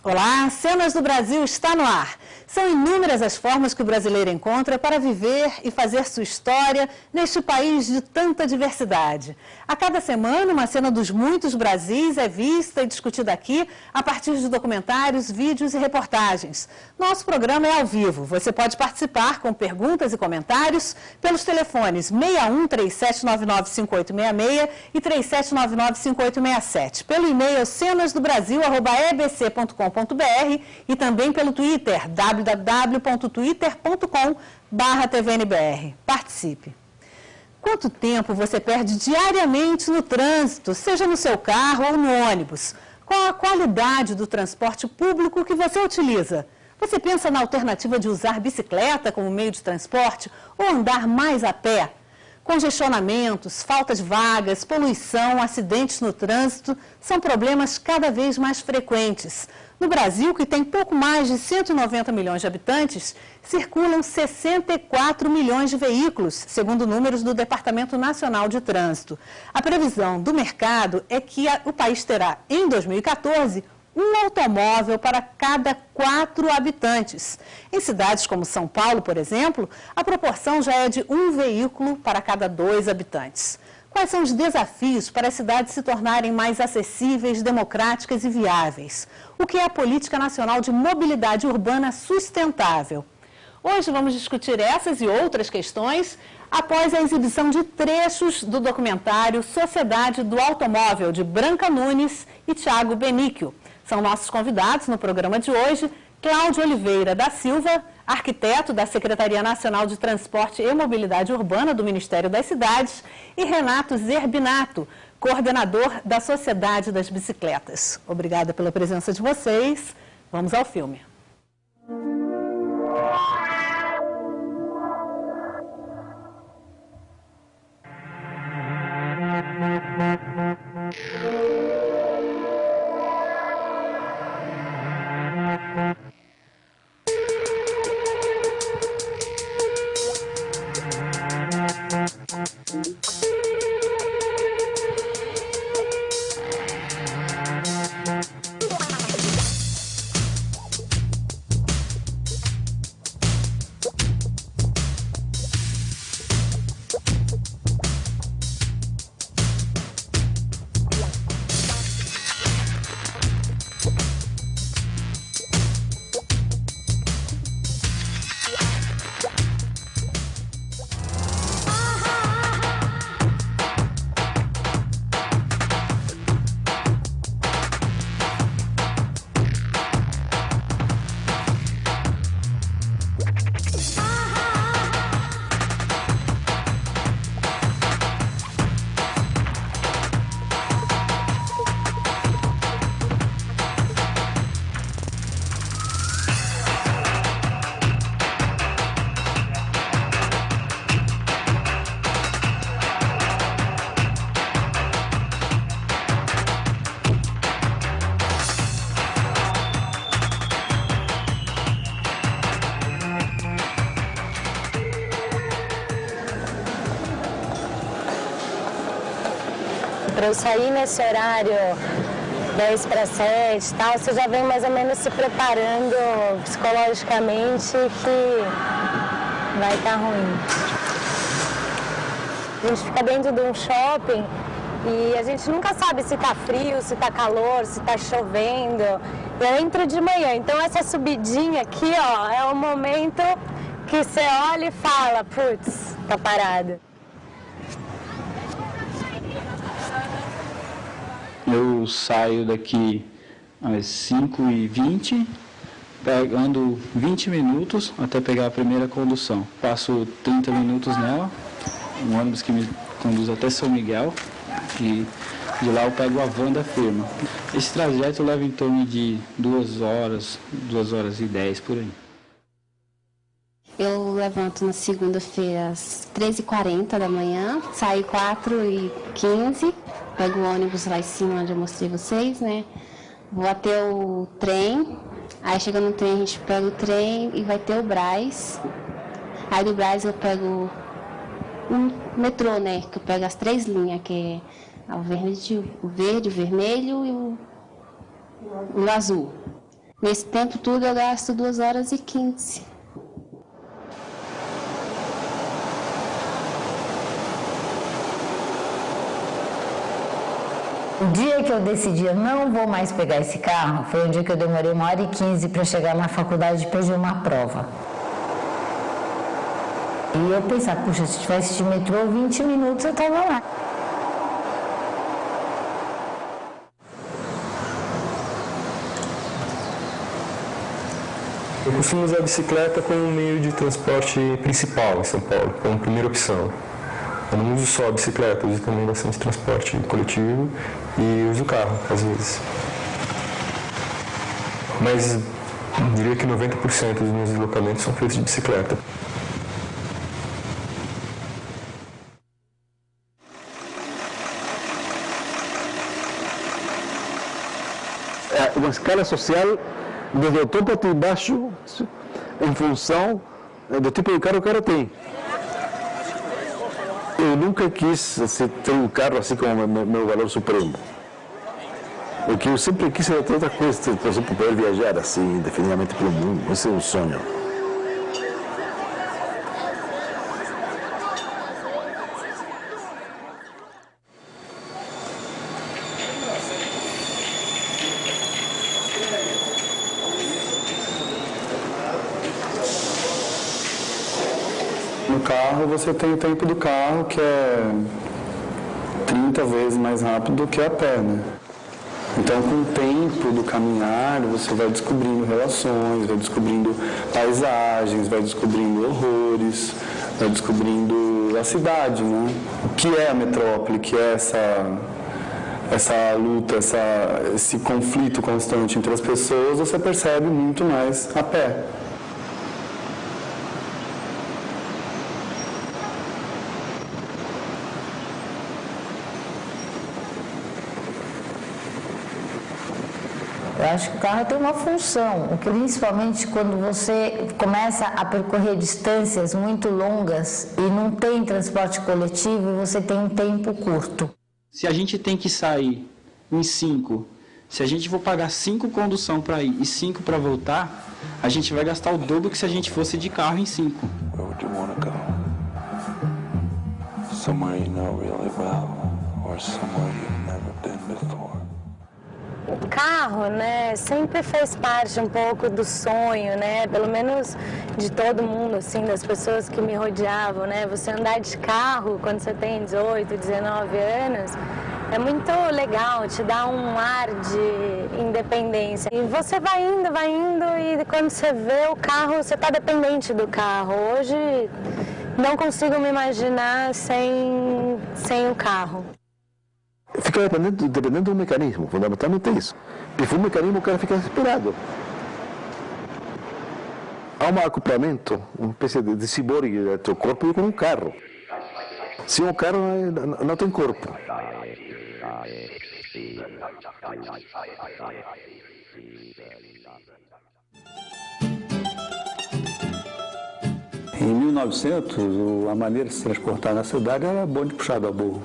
Olá, Cenas do Brasil está no ar. São inúmeras as formas que o brasileiro encontra para viver e fazer sua história neste país de tanta diversidade. A cada semana, uma cena dos muitos Brasis é vista e discutida aqui a partir de documentários, vídeos e reportagens. Nosso programa é ao vivo. Você pode participar com perguntas e comentários pelos telefones 61 3799 5866 e 3799 5867. Pelo e-mail cenasdobrasil@ebc.com.br e também pelo Twitter, www.twitter.com/tvnbr. Participe! Quanto tempo você perde diariamente no trânsito, seja no seu carro ou no ônibus? Qual a qualidade do transporte público que você utiliza? Você pensa na alternativa de usar bicicleta como meio de transporte ou andar mais a pé? Congestionamentos, falta de vagas, poluição, acidentes no trânsito são problemas cada vez mais frequentes. No Brasil, que tem pouco mais de 190 milhões de habitantes, circulam 64 milhões de veículos, segundo números do Departamento Nacional de Trânsito. A previsão do mercado é que o país terá, em 2014, um automóvel para cada 4 habitantes. Em cidades como São Paulo, por exemplo, a proporção já é de um veículo para cada 2 habitantes. Quais são os desafios para as cidades se tornarem mais acessíveis, democráticas e viáveis? O que é a Política Nacional de Mobilidade Urbana Sustentável? Hoje vamos discutir essas e outras questões após a exibição de trechos do documentário Sociedade do Automóvel, de Branca Nunes e Tiago Benício. São nossos convidados no programa de hoje, Cláudio Oliveira da Silva, arquiteto da Secretaria Nacional de Transporte e Mobilidade Urbana do Ministério das Cidades, e Renato Zerbinato, coordenador da Sociedade das Bicicletas. Obrigada pela presença de vocês. Vamos ao filme. Para eu sair nesse horário 10 para 7 e tal, você já vem mais ou menos se preparando psicologicamente que vai estar ruim. A gente fica dentro de um shopping e a gente nunca sabe se está frio, se está calor, se está chovendo. Eu entro de manhã, então essa subidinha aqui, ó, é o momento que você olha e fala, putz, tá parado. Eu saio daqui às 5h20, pegando 20 minutos até pegar a primeira condução. Passo 30 minutos nela, um ônibus que me conduz até São Miguel, e de lá eu pego a van da firma. Esse trajeto leva em torno de 2 horas, 2 horas e 10 por aí. Eu levanto na segunda-feira às 13h40 da manhã, saio 4h15, pego o ônibus lá em cima onde eu mostrei vocês, né? Vou até o trem, aí chegando no trem a gente pega o trem e vai ter o Brás. Aí do Brás eu pego um metrô, né? Que eu pego as 3 linhas, que é o verde, o vermelho e o azul. Nesse tempo tudo eu gasto 2 horas e 15. O dia que eu decidi, eu não vou mais pegar esse carro, foi um dia que eu demorei 1 hora e 15 para chegar na faculdade e perdi uma prova. E eu pensava, puxa, se tivesse de metrô 20 minutos eu estava lá. Eu costumo usar a bicicleta como meio de transporte principal em São Paulo, como primeira opção. Eu não uso só a bicicleta, eu uso também bastante transporte coletivo e uso o carro, às vezes. Mas diria que 90% dos meus deslocamentos são feitos de bicicleta. É uma escala social desde o topo até baixo, em função do tipo de carro que o cara tem. Eu nunca quis ter um carro assim como meu valor supremo. O que eu sempre quis era ter outra coisa, por exemplo, poder viajar assim, definitivamente pelo mundo. Esse é um sonho. No carro você tem o tempo do carro, que é 30 vezes mais rápido do que a pé, né? Então, com o tempo do caminhar, você vai descobrindo relações, vai descobrindo paisagens, vai descobrindo horrores, vai descobrindo a cidade, né? O que é a metrópole, que é essa luta, esse conflito constante entre as pessoas, você percebe muito mais a pé. Eu acho que o carro tem uma função, principalmente quando você começa a percorrer distâncias muito longas e não tem transporte coletivo e você tem um tempo curto. Se a gente tem que sair em 5, se a gente for pagar 5 condução para ir e 5 para voltar, a gente vai gastar o dobro que se a gente fosse de carro em 5. Where would you want to go? Somewhere you know really well, or somewhere you've never been before? O carro, né, sempre fez parte um pouco do sonho, né, pelo menos de todo mundo, assim, das pessoas que me rodeavam, né, você andar de carro quando você tem 18, 19 anos, é muito legal, te dá um ar de independência. E você vai indo e quando você vê o carro, você está dependente do carro. Hoje não consigo me imaginar sem o carro. Fica dependendo do mecanismo, fundamentalmente é isso. Se for um mecanismo, o cara fica desesperado. Há um acoplamento, uma espécie de ciborgue do teu corpo com um carro. Sem um carro, não tem corpo. Em 1900, a maneira de se transportar na cidade era bonde puxado a burro.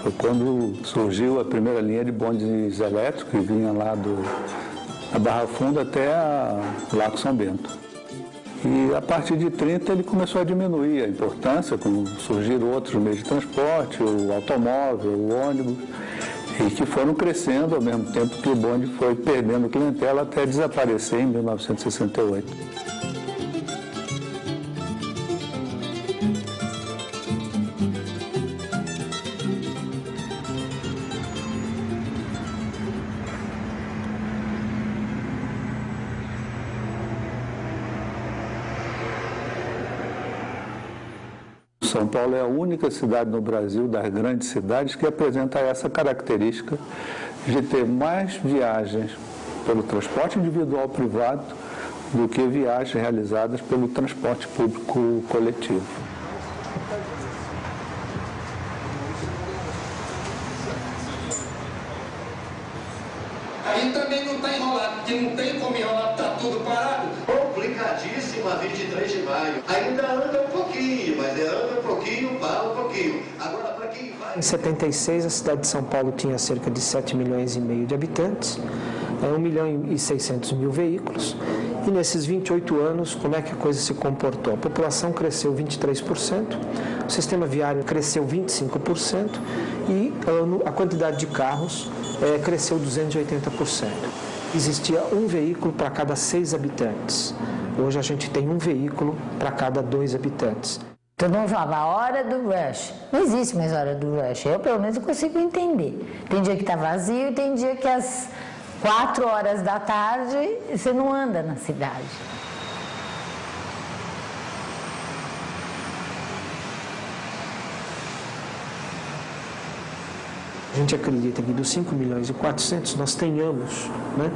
Foi quando surgiu a primeira linha de bondes elétricos, que vinha lá da Barra Funda até o Lago São Bento. E a partir de 30 ele começou a diminuir a importância, quando surgiram outros meios de transporte, o automóvel, o ônibus, e que foram crescendo ao mesmo tempo que o bonde foi perdendo clientela até desaparecer em 1968. São Paulo é a única cidade no Brasil, das grandes cidades, que apresenta essa característica de ter mais viagens pelo transporte individual privado do que viagens realizadas pelo transporte público coletivo. Ainda também não está enrolado, porque não tem como enrolar, está tudo parado. Complicadíssima 23 de maio. Ainda anda um pouquinho, mas anda um pouquinho, para um pouquinho. Agora, para quem vai... Em 76, a cidade de São Paulo tinha cerca de 7 milhões e meio de habitantes, 1 milhão e 600 mil veículos. E nesses 28 anos, como é que a coisa se comportou? A população cresceu 23%, o sistema viário cresceu 25% e a quantidade de carros cresceu 280%. Existia um veículo para cada 6 habitantes. Hoje a gente tem um veículo para cada 2 habitantes. Todo mundo falava, a hora do rush. Não existe mais hora do rush. Eu, pelo menos, consigo entender. Tem dia que está vazio e tem dia que às 4 horas da tarde você não anda na cidade. A gente acredita que dos 5 milhões e 400 nós tenhamos, né,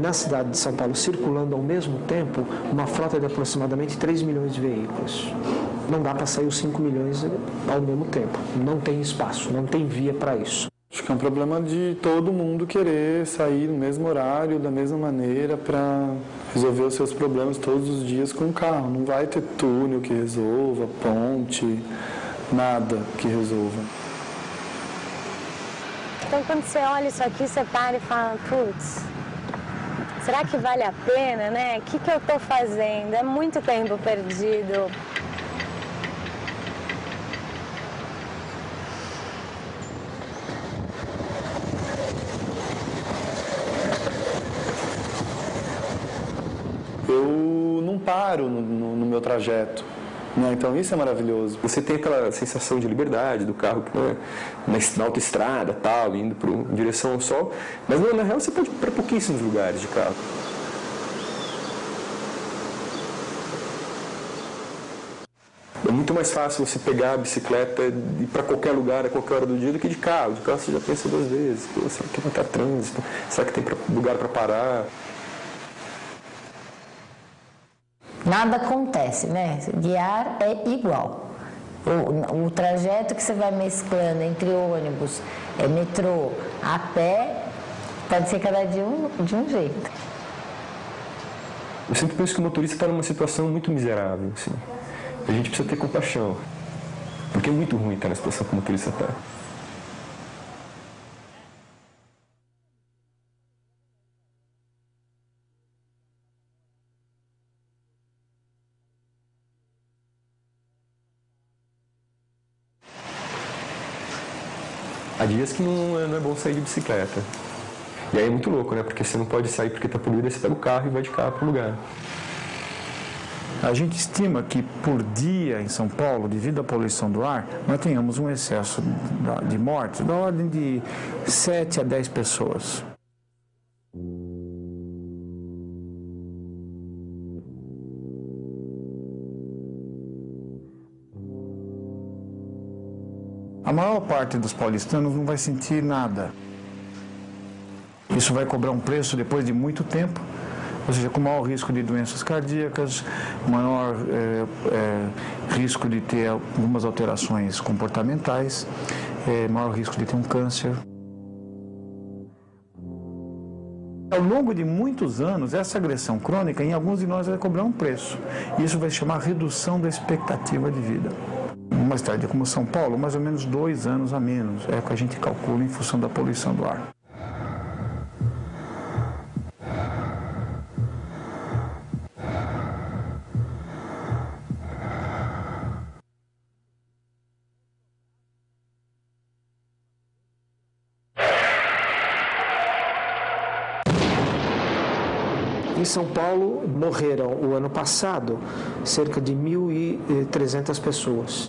na cidade de São Paulo, circulando ao mesmo tempo, uma frota de aproximadamente 3 milhões de veículos. Não dá para sair os 5 milhões ao mesmo tempo. Não tem espaço, não tem via para isso. Acho que é um problema de todo mundo querer sair no mesmo horário, da mesma maneira, para resolver os seus problemas todos os dias com o carro. Não vai ter túnel que resolva, ponte, nada que resolva. Então, quando você olha isso aqui, você para e fala, putz, será que vale a pena, né? O que eu estou fazendo? É muito tempo perdido. Eu não paro no meu trajeto. Então isso é maravilhoso. Você tem aquela sensação de liberdade do carro, né, na autoestrada, tal, indo em direção ao sol, mas na real você pode ir para pouquíssimos lugares de carro. É muito mais fácil você pegar a bicicleta e ir para qualquer lugar a qualquer hora do dia do que de carro. De carro você já pensa 2 vezes. Pô, será que vai estar trânsito? Será que tem lugar para parar? Nada acontece, né? Guiar é igual. O trajeto que você vai mesclando entre ônibus, metrô, a pé, pode ser cada dia de um jeito. Eu sempre penso que o motorista está numa situação muito miserável, assim. A gente precisa ter compaixão, porque é muito ruim estar na situação que o motorista está. Há dias que não é bom sair de bicicleta. E aí é muito louco, né? Porque você não pode sair porque está poluído, aí você pega o carro e vai de carro para o lugar. A gente estima que por dia em São Paulo, devido à poluição do ar, nós tenhamos um excesso de mortes da ordem de 7 a 10 pessoas. A maior parte dos paulistanos não vai sentir nada. Isso vai cobrar um preço depois de muito tempo, ou seja, com maior risco de doenças cardíacas, maior risco de ter algumas alterações comportamentais, maior risco de ter um câncer. Ao longo de muitos anos, essa agressão crônica, em alguns de nós, vai cobrar um preço. Isso vai se chamar redução da expectativa de vida. Uma cidade como São Paulo, mais ou menos 2 anos a menos, é o que a gente calcula em função da poluição do ar. Em São Paulo, morreram o ano passado cerca de 1.300 pessoas.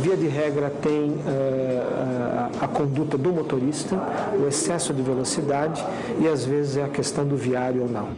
Via de regra tem a conduta do motorista, o excesso de velocidade e às vezes é a questão do viário ou não.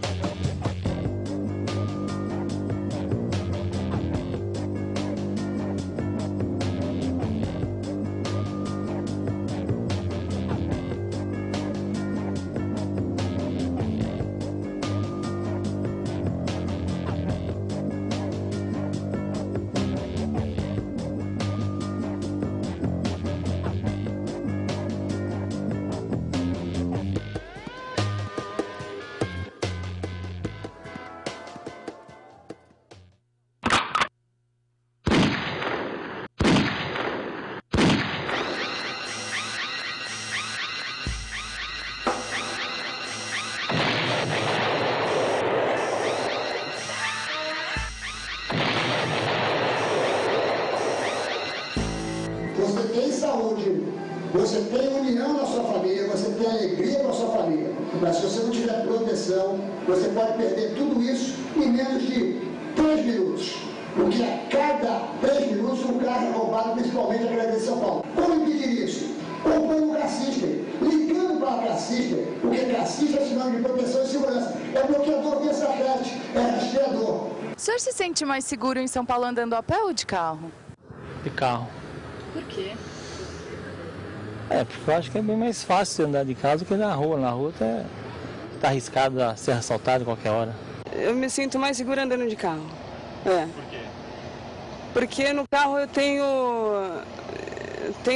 Você tem saúde, você tem união na sua família, você tem alegria na sua família. Mas se você não tiver proteção, você pode perder tudo isso em menos de 3 minutos. Porque a cada 3 minutos um carro é roubado, principalmente aqui na grande São Paulo. Como impedir isso? Comprando um Car-System, ligando para a Car-System, porque Car-System é sinônimo de proteção e segurança. É bloqueador via satélite, é rastreador. O senhor se sente mais seguro em São Paulo andando a pé ou de carro? De carro. Por quê? Porque eu acho que é bem mais fácil andar de casa do que na rua. Na rua tá arriscado a ser assaltado a qualquer hora. Eu me sinto mais seguro andando de carro. Por quê? Porque no carro eu tenho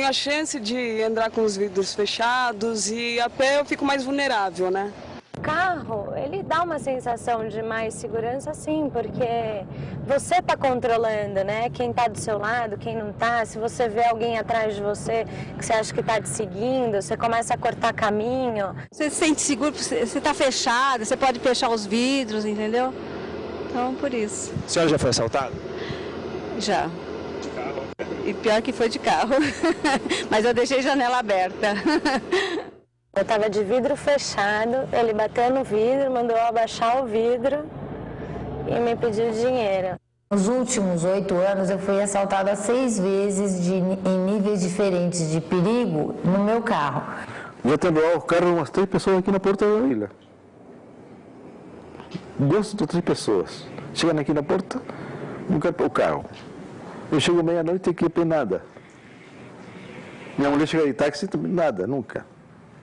a chance de andar com os vidros fechados e a pé eu fico mais vulnerável, né? O carro, ele dá uma sensação de mais segurança, sim, porque você está controlando, né? Quem está do seu lado, quem não está. Se você vê alguém atrás de você que você acha que está te seguindo, você começa a cortar caminho. Você se sente seguro, você está fechado, você pode fechar os vidros, entendeu? Então, por isso. A senhora já foi assaltada? Já. De carro? E pior que foi de carro. Mas eu deixei janela aberta. Eu estava de vidro fechado, ele bateu no vidro, mandou eu abaixar o vidro e me pediu dinheiro. Nos últimos 8 anos eu fui assaltada 6 vezes em níveis diferentes de perigo no meu carro. Já tenho o carro umas 3 pessoas aqui na porta da ilha. 2 ou 3 pessoas. Chegam aqui na porta, não quero o carro. Eu chego meia-noite aqui e nada. Minha mulher chega de táxi, nada, nunca.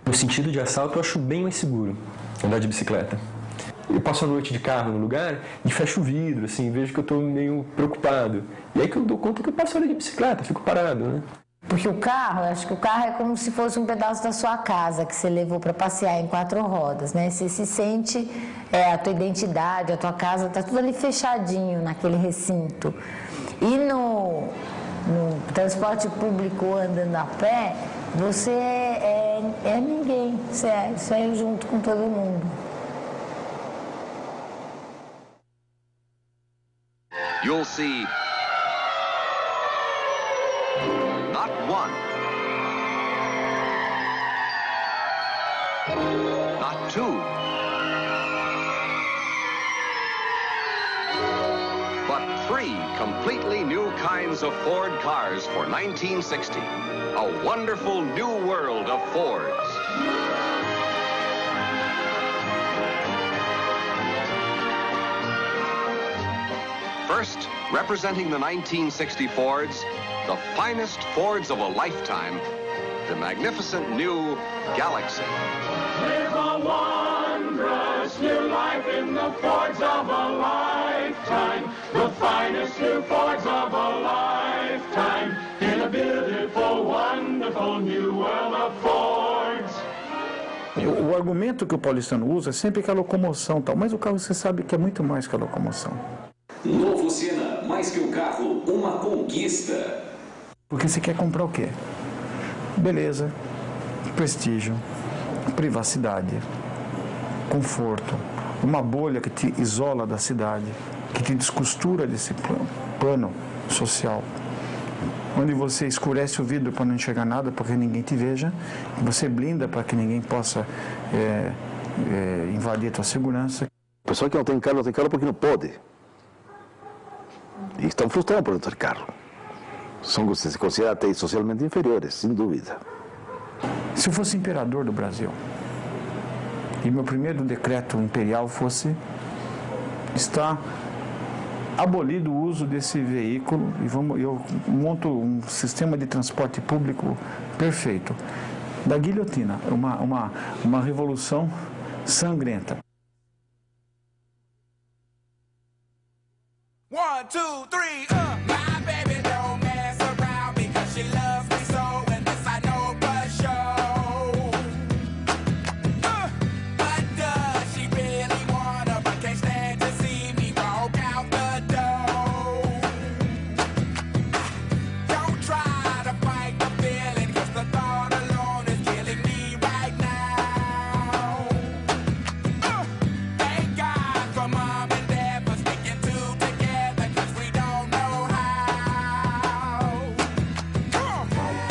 No sentido de assalto, eu acho bem mais seguro andar de bicicleta. Eu passo a noite de carro no lugar e fecho o vidro, assim, vejo que eu estou meio preocupado. E aí que eu dou conta que eu passo ali de bicicleta, fico parado, né? Porque o carro, eu acho que o carro é como se fosse um pedaço da sua casa que você levou para passear em 4 rodas, né? Você se sente, a tua identidade, a tua casa, tá tudo ali fechadinho naquele recinto. E no transporte público andando a pé, você é ninguém, você é junto com todo mundo. You'll see not one, not 2, but 3 completely new kinds of Ford cars for 1960. A wonderful new world of Fords. First, representing the 1960 Fords, the finest Fords of a lifetime, the magnificent new Galaxy. Live a wondrous new life in the Fords of a lifetime, the finest new Fords of a lifetime, in a beautiful, wonderful new world of Fords. O argumento que o paulistano usa é sempre que a locomoção tal, mas o carro você sabe que é muito mais que a locomoção. Novo Siena, mais que um carro, uma conquista. Porque você quer comprar o quê? Beleza, prestígio, privacidade, conforto, uma bolha que te isola da cidade, que te descostura desse plano social, onde você escurece o vidro para não enxergar nada, porque ninguém te veja, você blinda para que ninguém possa invadir a tua segurança. A pessoa que não tem carro porque não pode. E estão frustrados por não ter carro. Se consideram até socialmente inferiores, sem dúvida. Se eu fosse imperador do Brasil e meu primeiro decreto imperial fosse está abolido o uso desse veículo e eu monto um sistema de transporte público perfeito. Da guilhotina, uma revolução sangrenta. 1, 2, 3, my baby don't mess around because she loves me so, and this I know for sure. But does she really wanna, but can't stand to see me walk out the door? Don't try to fight the feeling, cause the thought alone is killing me right now. Thank God for mom and dad for sticking two together, cause we don't know how. Come on.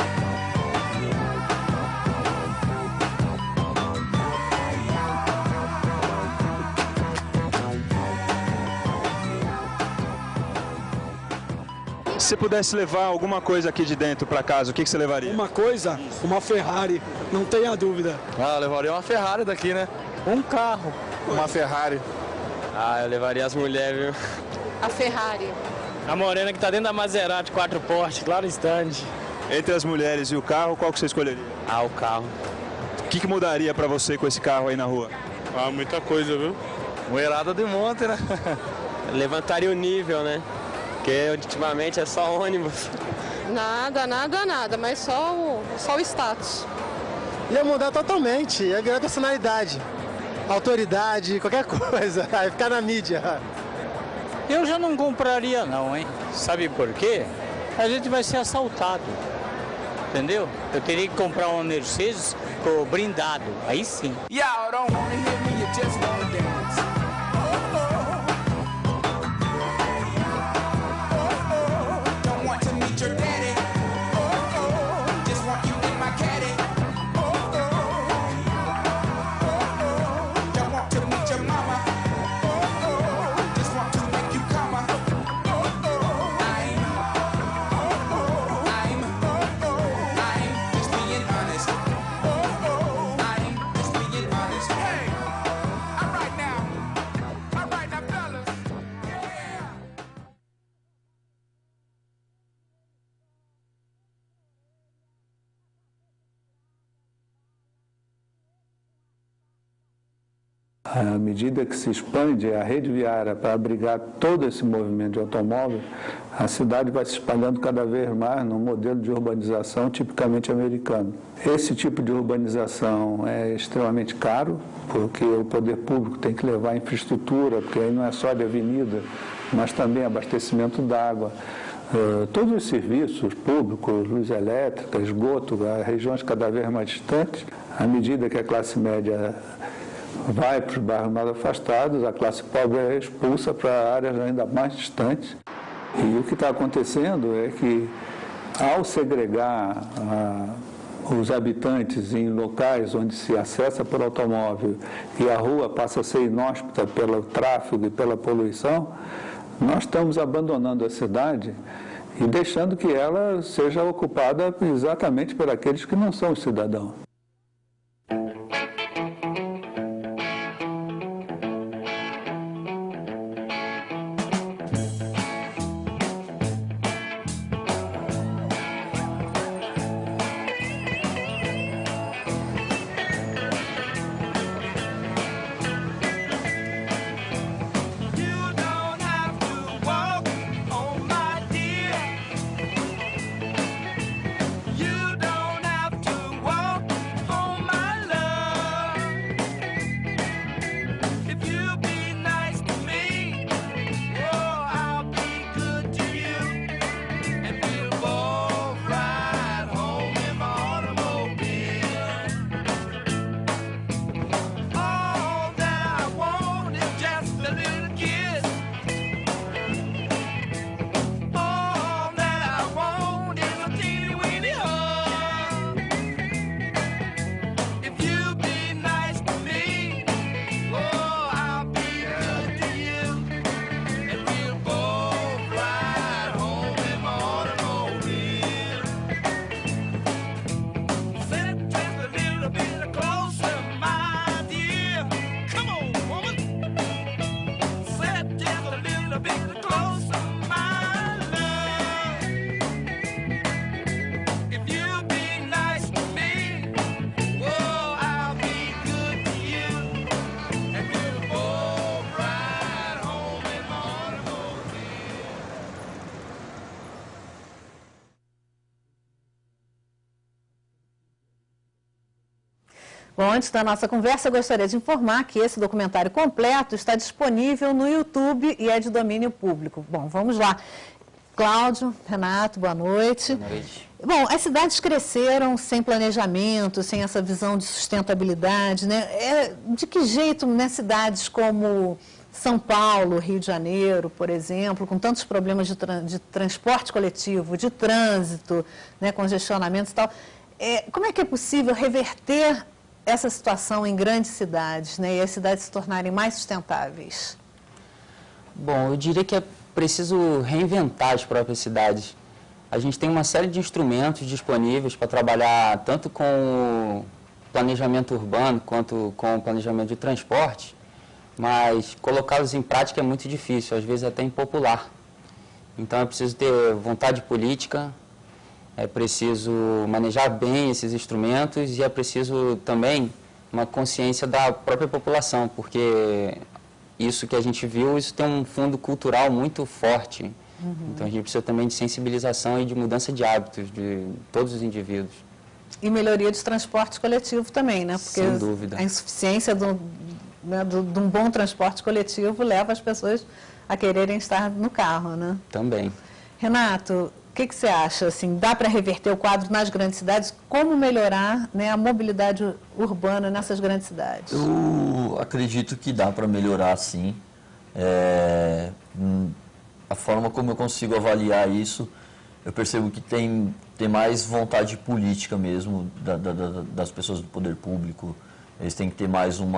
Se você pudesse levar alguma coisa aqui de dentro para casa, o que você levaria? Uma coisa, uma Ferrari, não tenha dúvida. Ah, eu levaria uma Ferrari daqui, né? Um carro. Uma Ferrari. Ah, eu levaria as mulheres, viu? A Ferrari. A morena que tá dentro da Maserati 4 portas, claro instante. Entre as mulheres e o carro, qual que você escolheria? Ah, o carro. O que mudaria para você com esse carro aí na rua? Ah, muita coisa, viu? Moerada de monte, né? Levantaria o nível, né? Porque ultimamente é só ônibus. Nada, mas só o status. Ia mudar totalmente, ia virar personalidade, autoridade, qualquer coisa, ia ficar na mídia. Eu já não compraria não, hein? Sabe por quê? A gente vai ser assaltado, entendeu? Eu teria que comprar uma Mercedes blindado, aí sim. Y'all don't wanna hear me, you just wanna dance. Don't want to meet your daddy. Just want you in my caddy. Don't want to meet your mama. Just want to make you come. I'm just being honest. I'm just being honest. Hey, all right now, fellas. Yeah. À medida que se expande a rede viária para abrigar todo esse movimento de automóvel, a cidade vai se espalhando cada vez mais num modelo de urbanização tipicamente americano. Esse tipo de urbanização é extremamente caro, porque o poder público tem que levar infraestrutura, porque aí não é só de avenida, mas também abastecimento d'água. Todos os serviços públicos, luz elétrica, esgoto, regiões cada vez mais distantes, à medida que a classe média vai para os bairros mais afastados, a classe pobre é expulsa para áreas ainda mais distantes. E o que está acontecendo é que, ao segregar os habitantes em locais onde se acessa por automóvel e a rua passa a ser inóspita pelo tráfego e pela poluição, nós estamos abandonando a cidade e deixando que ela seja ocupada exatamente por aqueles que não são os cidadãos. You don't have to walk Bom, antes da nossa conversa, eu gostaria de informar que esse documentário completo está disponível no YouTube e é de domínio público. Bom, vamos lá. Cláudio, Renato, boa noite. Boa noite. Bom, as cidades cresceram sem planejamento, sem essa visão de sustentabilidade, né? De que jeito, né, cidades como São Paulo, Rio de Janeiro, por exemplo, com tantos problemas de transporte coletivo, de trânsito, né, congestionamentos e tal, como é que é possível reverter essa situação em grandes cidades, né, e as cidades se tornarem mais sustentáveis? Bom, eu diria que é preciso reinventar as próprias cidades. A gente tem uma série de instrumentos disponíveis para trabalhar tanto com o planejamento urbano quanto com o planejamento de transporte, mas colocá-los em prática é muito difícil, às vezes até impopular. Então é preciso ter vontade política, é preciso manejar bem esses instrumentos e é preciso também uma consciência da própria população, porque isso que a gente viu, isso tem um fundo cultural muito forte. Então a gente precisa também de sensibilização e de mudança de hábitos de todos os indivíduos. E melhoria de transporte coletivo também, né? Porque sem dúvida. A insuficiência de um bom transporte coletivo leva as pessoas a quererem estar no carro, né? Também. Renato, o que você acha? Assim, dá para reverter o quadro nas grandes cidades? Como melhorar, né, a mobilidade urbana nessas grandes cidades? Eu acredito que dá para melhorar, sim. A forma como eu consigo avaliar isso, eu percebo que tem mais vontade política mesmo das pessoas do poder público. Eles têm que ter mais um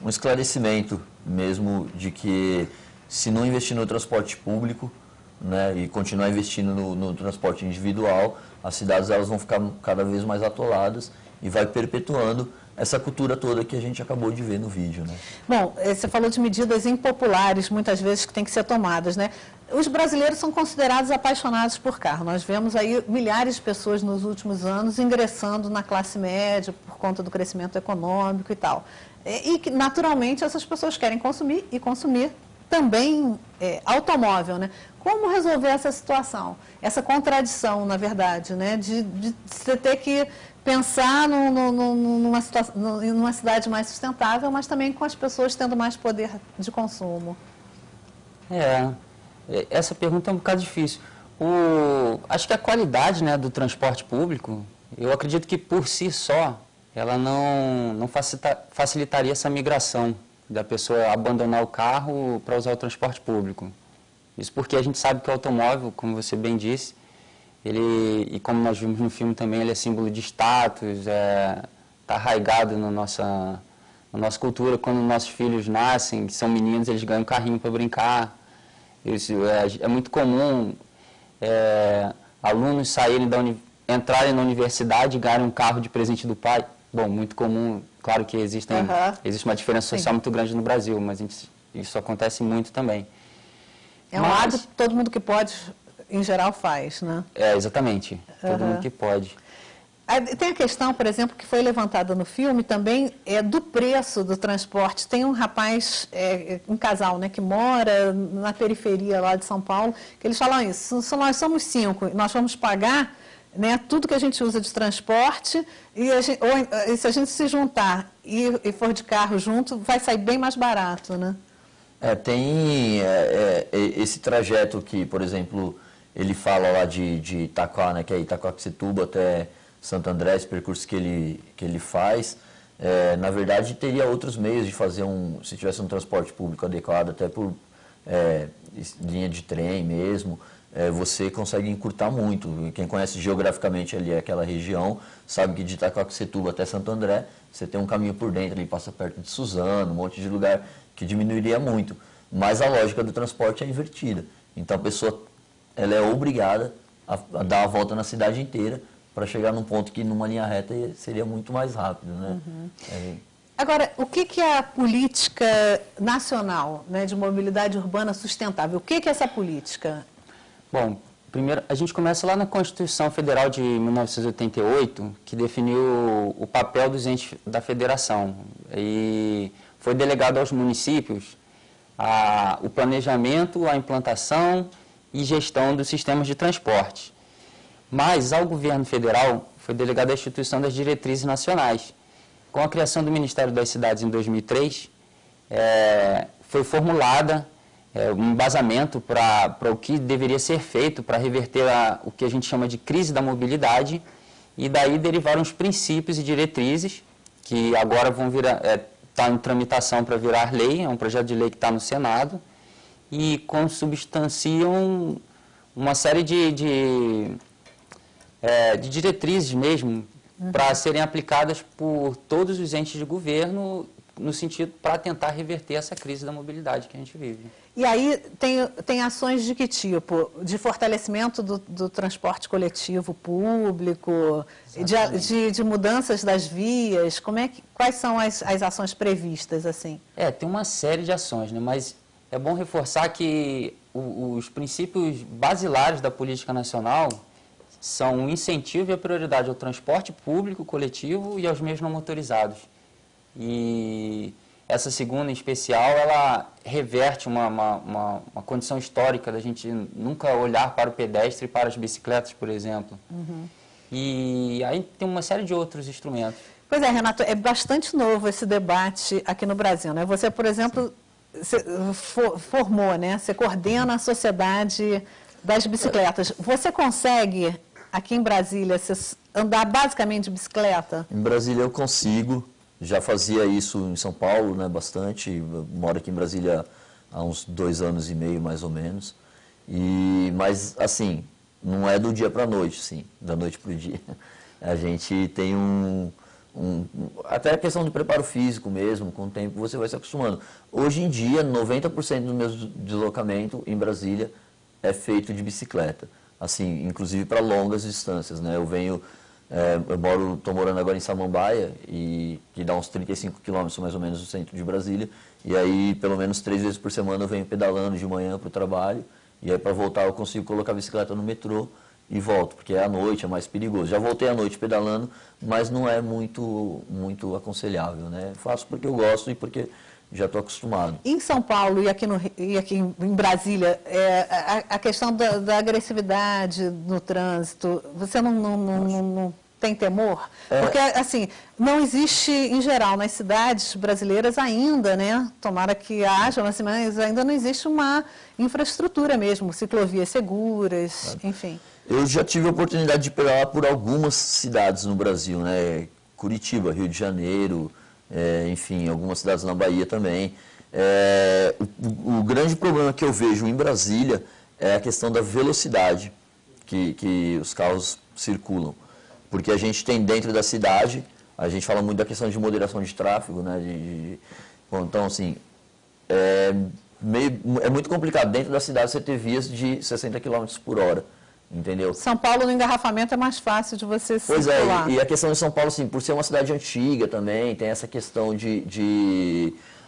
esclarecimento mesmo de que se não investir no transporte público, né, e continuar investindo no transporte individual, as cidades elas vão ficar cada vez mais atoladas e vai perpetuando essa cultura toda que a gente acabou de ver no vídeo, né? Bom, você falou de medidas impopulares, muitas vezes, que têm que ser tomadas, né? Os brasileiros são considerados apaixonados por carro. Nós vemos aí milhares de pessoas nos últimos anos ingressando na classe média por conta do crescimento econômico e tal. E que, naturalmente, essas pessoas querem consumir e consumir também automóvel, né? Como resolver essa situação? Essa contradição, na verdade, né? De você ter que pensar numa cidade mais sustentável, mas também com as pessoas tendo mais poder de consumo. Essa pergunta é um bocado difícil. Acho que a qualidade, né, do transporte público, eu acredito que por si só, ela não facilitaria essa migração da pessoa abandonar o carro para usar o transporte público. Isso porque a gente sabe que o automóvel, como você bem disse, e como nós vimos no filme também, ele é símbolo de status, está arraigado na nossa cultura. Quando nossos filhos nascem, que são meninos, eles ganham um carrinho para brincar. Isso, é muito comum alunos entrarem na universidade e ganharem um carro de presente do pai. Bom, muito comum, claro que existe uma diferença social muito grande no Brasil, mas isso acontece muito também. É um hábito que todo mundo que pode, em geral, faz, né? Exatamente. Todo mundo que pode. Tem a questão, por exemplo, que foi levantada no filme também, do preço do transporte. Tem um rapaz, um casal, né, que mora na periferia lá de São Paulo, que eles falam isso, nós somos 5, nós vamos pagar, né, tudo que a gente usa de transporte, e se a gente se juntar e for de carro junto, vai sair bem mais barato, né? Tem esse trajeto que, por exemplo, ele fala lá de Itaquá, né, que é Itaquaquecetuba até Santo André, esse percurso que ele faz. Na verdade, teria outros meios de fazer se tivesse um transporte público adequado, até por linha de trem mesmo, você consegue encurtar muito. Quem conhece geograficamente ali aquela região, sabe que de Itaquaquecetuba até Santo André, você tem um caminho por dentro, ele passa perto de Suzano, um monte de lugar que diminuiria muito. Mas a lógica do transporte é invertida. Então a pessoa ela é obrigada a dar a volta na cidade inteira para chegar num ponto que numa linha reta seria muito mais rápido, né? Agora, o que é a política nacional, né, de mobilidade urbana sustentável? O que é essa política? Bom, primeiro a gente começa lá na Constituição Federal de 1988, que definiu o papel dos entes da federação. E foi delegado aos municípios o planejamento, a implantação e gestão dos sistemas de transporte. Mas, ao governo federal, foi delegada a instituição das diretrizes nacionais. Com a criação do Ministério das Cidades em 2003, foi formulada um embasamento para o que deveria ser feito para reverter o que a gente chama de crise da mobilidade, e daí derivaram os princípios e diretrizes, que agora vão virar, está em tramitação para virar lei, é um projeto de lei que está no Senado, e consubstanciam uma série de diretrizes mesmo, para serem aplicadas por todos os entes de governo, no sentido para tentar reverter essa crise da mobilidade que a gente vive. E aí tem ações de que tipo? De fortalecimento do transporte coletivo público, de mudanças das vias, quais são as ações previstas assim? Tem uma série de ações, né? Mas é bom reforçar que os princípios basilares da política nacional são o incentivo e a prioridade ao transporte público, coletivo e aos meios não motorizados. E essa segunda, em especial, ela reverte uma condição histórica da gente nunca olhar para o pedestre e para as bicicletas, por exemplo. E aí tem uma série de outros instrumentos. Pois é, Renato, é bastante novo esse debate aqui no Brasil, né? Você, por exemplo, formou, né? Você coordena a Sociedade das Bicicletas. Você consegue, aqui em Brasília, andar basicamente de bicicleta? Em Brasília eu consigo. Já fazia isso em São Paulo, né, bastante. Eu moro aqui em Brasília há uns 2 anos e meio, mais ou menos. Mas, assim, não é do dia para a noite, sim, da noite para o dia. A gente tem até a questão de preparo físico mesmo, com o tempo você vai se acostumando. Hoje em dia, 90% do meu deslocamento em Brasília é feito de bicicleta. Assim, inclusive para longas distâncias, né? Estou morando agora em Samambaia, que dá uns 35 quilômetros mais ou menos do centro de Brasília, e aí pelo menos 3 vezes por semana eu venho pedalando de manhã para o trabalho, e aí para voltar eu consigo colocar a bicicleta no metrô e volto, porque é à noite, é mais perigoso. Já voltei à noite pedalando, mas não é muito aconselhável, né? Faço porque eu gosto e porque já estou acostumado. Em São Paulo e aqui em Brasília, a questão da agressividade no trânsito, você não tem temor? Porque, assim, não existe, em geral, nas cidades brasileiras ainda, né? Tomara que haja, mas ainda não existe uma infraestrutura mesmo, ciclovias seguras, enfim. Eu já tive a oportunidade de pedalar por algumas cidades no Brasil, né? Curitiba, Rio de Janeiro, enfim, algumas cidades na Bahia também. O grande problema que eu vejo em Brasília é a questão da velocidade que os carros circulam. Porque a gente tem dentro da cidade, a gente fala muito da questão de moderação de tráfego, né? Então, assim, é muito complicado dentro da cidade você ter vias de 60 km por hora. Entendeu? São Paulo, no engarrafamento, é mais fácil de você circular. Pois é, e a questão de São Paulo, assim, por ser uma cidade antiga também, tem essa questão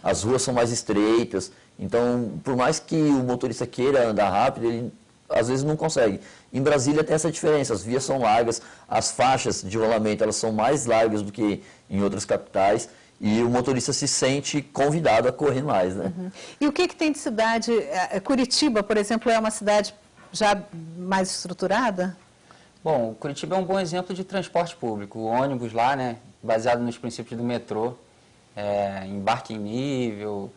as ruas são mais estreitas, então, por mais que o motorista queira andar rápido, ele às vezes não consegue. Em Brasília tem essa diferença, as vias são largas, as faixas de rolamento elas são mais largas do que em outras capitais, e o motorista se sente convidado a correr mais, né? E o que tem de cidade? Curitiba, por exemplo, é uma cidade já mais estruturada? Bom, Curitiba é um bom exemplo de transporte público. O ônibus lá, né, baseado nos princípios do metrô, embarque em nível,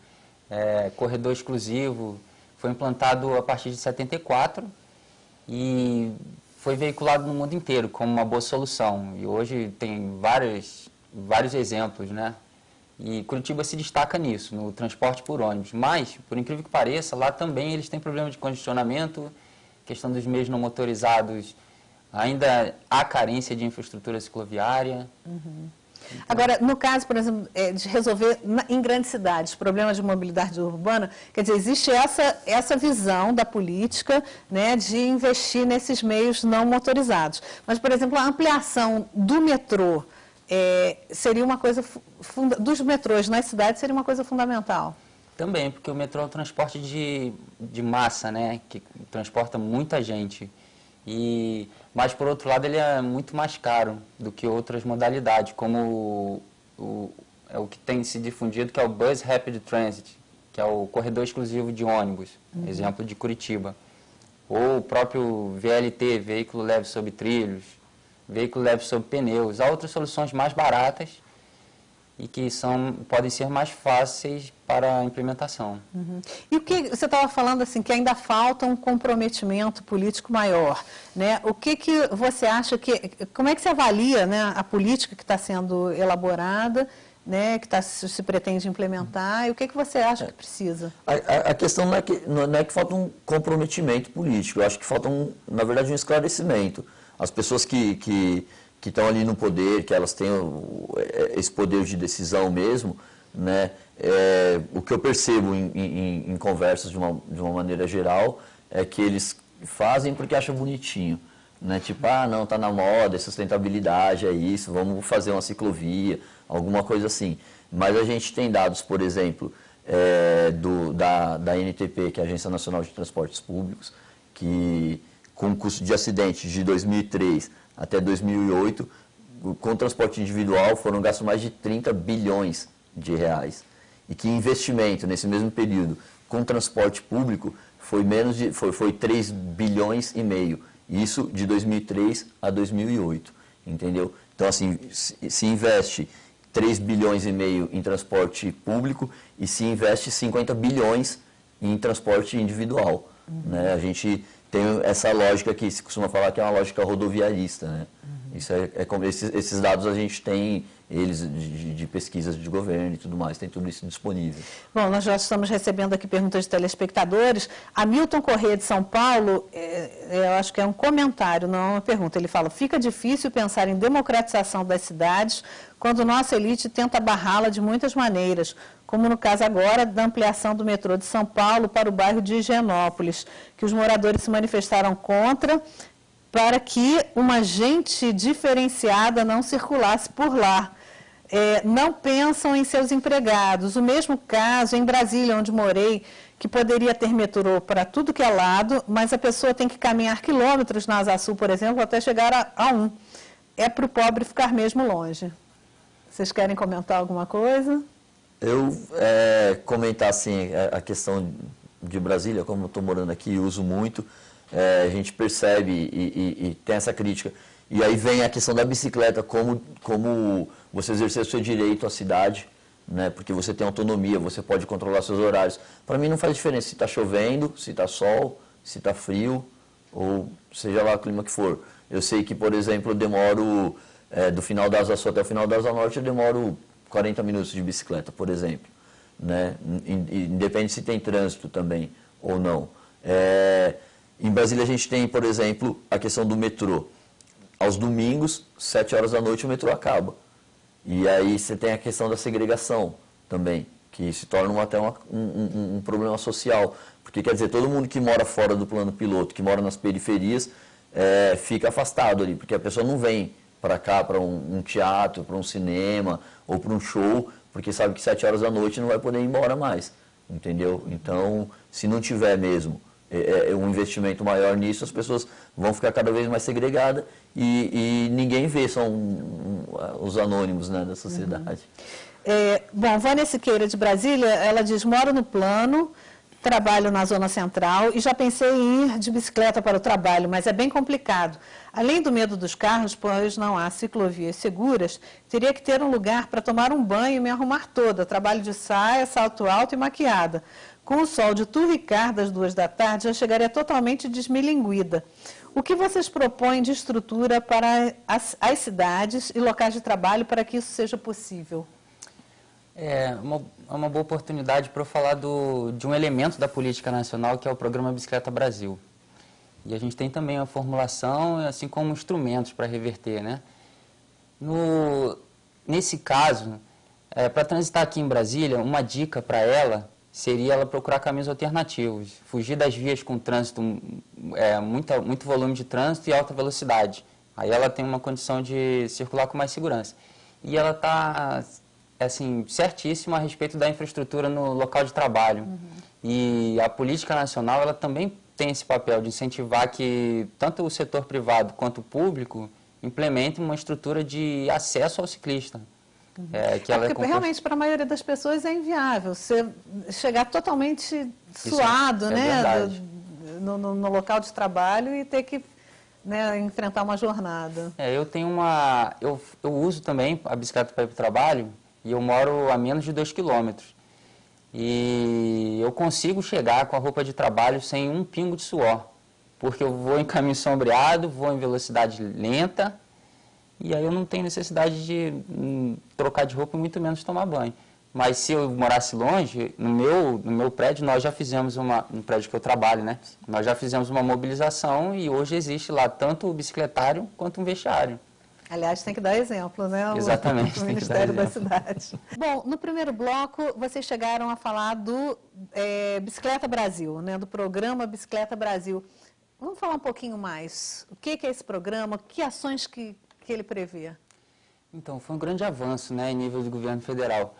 corredor exclusivo, foi implantado a partir de 74 e foi veiculado no mundo inteiro como uma boa solução. E hoje tem vários exemplos, né? E Curitiba se destaca nisso, no transporte por ônibus. Mas, por incrível que pareça, lá também eles têm problema de congestionamento, questão dos meios não motorizados, ainda há carência de infraestrutura cicloviária. Agora, no caso, por exemplo, de resolver em grandes cidades problemas de mobilidade urbana, quer dizer, existe essa visão da política, né, de investir nesses meios não motorizados. Mas, por exemplo, a ampliação do metrô seria uma coisa, dos metrôs nas cidades seria uma coisa fundamental. Também, porque o metrô é um transporte de massa, né, que transporta muita gente. Mas, por outro lado, ele é muito mais caro do que outras modalidades, como o que tem se difundido, que é o Bus Rapid Transit, que é o corredor exclusivo de ônibus, exemplo de Curitiba. ou o próprio VLT, veículo leve sobre trilhos, veículo leve sobre pneus. Há outras soluções mais baratas e que podem ser mais fáceis para a implementação. Uhum. E o que você estava falando assim, que ainda falta um comprometimento político maior, né? O que você acha como é que você avalia, né, a política que está sendo elaborada, né, que se pretende implementar, e o que você acha que precisa? A questão não é que falta um comprometimento político, eu acho que falta, na verdade, um esclarecimento. As pessoas que estão ali no poder, que elas tenham esse poder de decisão mesmo, né, o que eu percebo em conversas de uma maneira geral é que eles fazem porque acham bonitinho. Né? Tipo, não, tá na moda, é sustentabilidade, é isso, vamos fazer uma ciclovia, alguma coisa assim. Mas a gente tem dados, por exemplo, da NTP, que é a Agência Nacional de Transportes Públicos, que com o custo de acidentes de 2003 até 2008, com o transporte individual foram gastos mais de 30 bilhões de reais. E que investimento nesse mesmo período com transporte público foi 3 bilhões e meio. Isso de 2003 a 2008, entendeu? Então, assim, se investe 3 bilhões e meio em transporte público e se investe 50 bilhões em transporte individual. Né? A gente tem essa lógica que se costuma falar que é uma lógica rodoviarista. Né? Isso como esses dados a gente tem, eles de pesquisas de governo e tudo mais, tem tudo isso disponível. Bom, nós já estamos recebendo aqui perguntas de telespectadores. Hamilton Corrêa de São Paulo, eu acho que é um comentário, não é uma pergunta. Ele fala, fica difícil pensar em democratização das cidades quando nossa elite tenta barrá-la de muitas maneiras, como no caso agora da ampliação do metrô de São Paulo para o bairro de Higienópolis, que os moradores se manifestaram contra, para que uma gente diferenciada não circulasse por lá. Não pensam em seus empregados. O mesmo caso em Brasília, onde morei, que poderia ter metrô para tudo que é lado, mas a pessoa tem que caminhar quilômetros na Asa Sul, por exemplo, até chegar a um. É para o pobre ficar mesmo longe. Vocês querem comentar alguma coisa? Eu comentar assim, a questão de Brasília, como eu estou morando aqui e uso muito, a gente percebe e tem essa crítica. E aí vem a questão da bicicleta, como você exercer o seu direito à cidade, né? Porque você tem autonomia, você pode controlar seus horários. Para mim não faz diferença se está chovendo, se está sol, se está frio, ou seja lá o clima que for. Eu sei que, por exemplo, eu demoro, do final da Asa Sul até o final da Asa Norte, eu demoro 40 minutos de bicicleta, por exemplo. Né? Independe se tem trânsito também ou não. Em Brasília a gente tem, por exemplo, a questão do metrô. Aos domingos, 7 horas da noite, o metrô acaba. E aí você tem a questão da segregação também, que se torna até um problema social. Porque, quer dizer, todo mundo que mora fora do plano piloto, que mora nas periferias, fica afastado ali, porque a pessoa não vem para cá, para um teatro, para um cinema ou para um show, porque sabe que 7 horas da noite não vai poder ir embora mais, entendeu? Então, se não tiver mesmo um investimento maior nisso, as pessoas vão ficar cada vez mais segregadas e ninguém vê, são os anônimos, né, da sociedade. Bom, Vânia Siqueira de Brasília, ela diz, moro no plano, trabalho na zona central e já pensei em ir de bicicleta para o trabalho, mas é bem complicado. Além do medo dos carros, pois não há ciclovias seguras, teria que ter um lugar para tomar um banho e me arrumar toda, trabalho de saia, salto alto e maquiada. Com o sol de Turricar das 2 da tarde, já chegaria totalmente desmilinguida. O que vocês propõem de estrutura para as cidades e locais de trabalho para que isso seja possível? É uma boa oportunidade para eu falar de um elemento da política nacional, que é o Programa Bicicleta Brasil. E a gente tem também a formulação, assim como instrumentos para reverter, né? Nesse caso, para transitar aqui em Brasília, uma dica para ela seria ela procurar caminhos alternativos, fugir das vias com trânsito, muito volume de trânsito e alta velocidade. Aí ela tem uma condição de circular com mais segurança. E ela está assim, certíssima a respeito da infraestrutura no local de trabalho. E a política nacional ela também tem esse papel de incentivar que tanto o setor privado quanto o público implementem uma estrutura de acesso ao ciclista. Porque realmente para a maioria das pessoas é inviável você chegar totalmente suado, né? no local de trabalho e ter que, né, enfrentar uma jornada. Eu tenho eu uso também a bicicleta para ir para o trabalho e eu moro a menos de 2 quilômetros. E eu consigo chegar com a roupa de trabalho sem um pingo de suor, porque eu vou em caminho sombreado, vou em velocidade lenta, e aí eu não tenho necessidade de trocar de roupa e muito menos tomar banho. Mas se eu morasse longe, no meu prédio, nós já fizemos no prédio que eu trabalho, né? Nós já fizemos uma mobilização e hoje existe lá tanto o bicicletário quanto um vestiário. Aliás, tem que dar exemplo, né? Exatamente, o Ministério da Cidade. Bom, no primeiro bloco, vocês chegaram a falar do Bicicleta Brasil, né? Do programa Bicicleta Brasil. Vamos falar um pouquinho mais. O que é esse programa? Que ações que ele prevê? Então, foi um grande avanço, né, em nível do governo federal.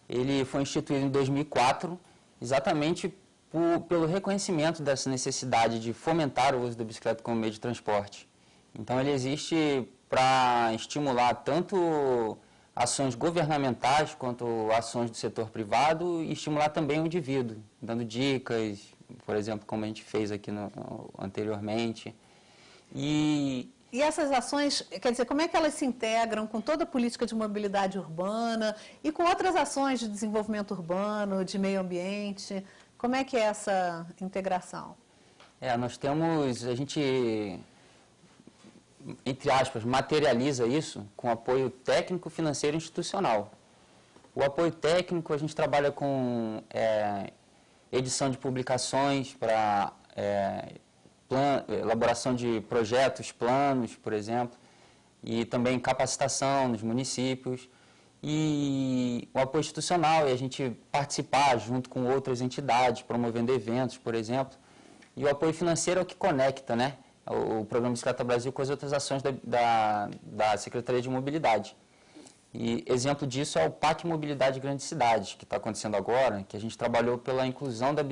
Ele foi instituído em 2004, exatamente pelo reconhecimento dessa necessidade de fomentar o uso da bicicleta como meio de transporte. Então, ele existe para estimular tanto ações governamentais quanto ações do setor privado e estimular também o indivíduo, dando dicas, por exemplo, como a gente fez aqui anteriormente. E essas ações, quer dizer, como é que elas se integram com toda a política de mobilidade urbana e com outras ações de desenvolvimento urbano, de meio ambiente? Como é que é essa integração? A gente, entre aspas, materializa isso com apoio técnico, financeiro e institucional. O apoio técnico, a gente trabalha com edição de publicações para elaboração de projetos, planos, por exemplo, e também capacitação nos municípios. E o apoio institucional é a gente participar junto com outras entidades, promovendo eventos, por exemplo. E o apoio financeiro é o que conecta, né, o Programa Bicicleta Brasil com as outras ações da Secretaria de Mobilidade. E exemplo disso é o PAC Mobilidade Grandes Cidades, que está acontecendo agora, que a gente trabalhou pela inclusão da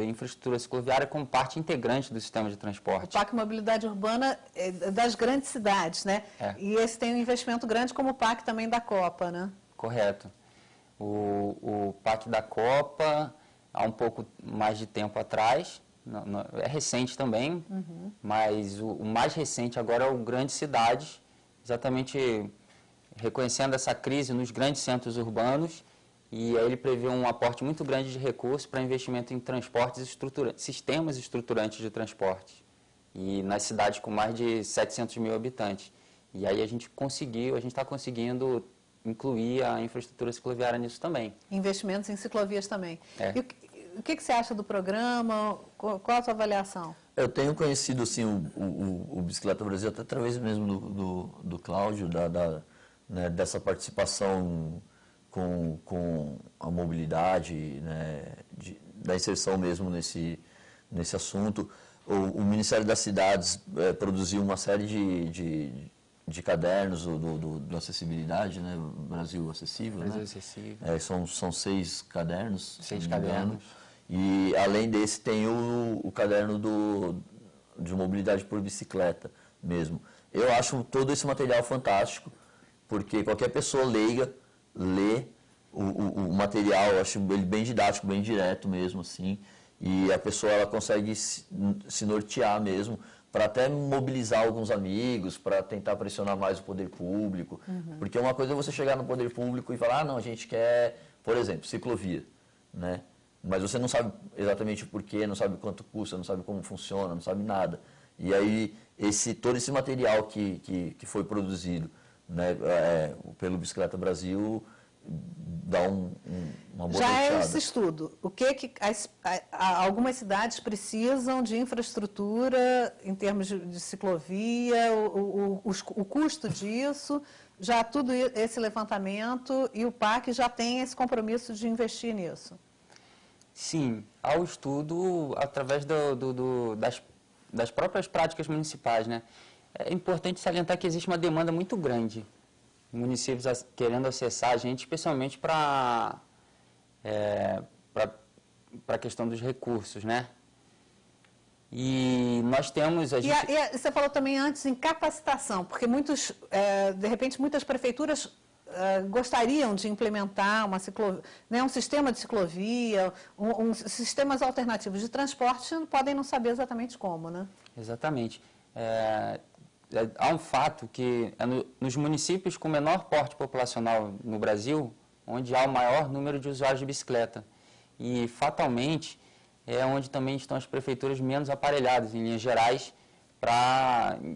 infraestrutura cicloviária como parte integrante do sistema de transporte. O PAC Mobilidade Urbana é das grandes cidades, né? E esse tem um investimento grande como o PAC também da Copa, né? Correto. O PAC da Copa, há um pouco mais de tempo atrás, é recente também, mas o mais recente agora é o Grandes Cidades, exatamente reconhecendo essa crise nos grandes centros urbanos, e aí ele prevê um aporte muito grande de recursos para investimento em transportes sistemas estruturantes de transporte, e nas cidades com mais de 700 mil habitantes. E aí a gente está conseguindo incluir a infraestrutura cicloviária nisso também. Investimentos em ciclovias também. E o que você acha do programa? Qual a sua avaliação? Eu tenho conhecido assim, o Bicicleta Brasil até através mesmo do Cláudio, né, dessa participação com a mobilidade, né, da inserção mesmo nesse assunto. O Ministério das Cidades produziu uma série de cadernos do acessibilidade, né, Brasil Acessível. Brasil, né? Acessível. São 6 cadernos. 6 cadernos. E além desse tem o caderno de mobilidade por bicicleta mesmo. Eu acho todo esse material fantástico, porque qualquer pessoa leiga, lê o material, eu acho ele bem didático, bem direto mesmo, assim, e a pessoa ela consegue se nortear mesmo, para até mobilizar alguns amigos, para tentar pressionar mais o poder público, porque uma coisa é você chegar no poder público e falar, não, a gente quer, por exemplo, ciclovia, né? Mas você não sabe exatamente o porquê, não sabe quanto custa, não sabe como funciona, não sabe nada. E aí, todo esse material que foi produzido, né, pelo Bicicleta Brasil, dá uma boa Já norteada. é esse estudo. O que algumas cidades precisam de infraestrutura em termos de ciclovia, o custo disso, já tudo esse levantamento, e o PAC já tem esse compromisso de investir nisso. Sim, há o estudo através das próprias práticas municipais, né? É importante salientar que existe uma demanda muito grande. Municípios querendo acessar a gente, especialmente para a questão dos recursos, né? E nós temos... E você falou também antes em capacitação, porque de repente muitas prefeituras gostariam de implementar um sistema de ciclovia, sistemas alternativos de transporte, podem não saber exatamente como, né? Exatamente. Há um fato que nos municípios com menor porte populacional no Brasil, onde há o maior número de usuários de bicicleta. E, fatalmente, é onde também estão as prefeituras menos aparelhadas, em linhas gerais,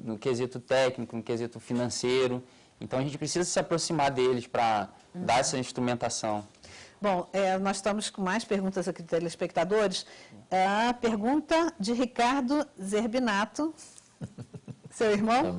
no quesito técnico, no quesito financeiro. Então, a gente precisa se aproximar deles para dar essa instrumentação. Bom, nós estamos com mais perguntas aqui de telespectadores. A pergunta de Ricardo Zerbinato, seu irmão,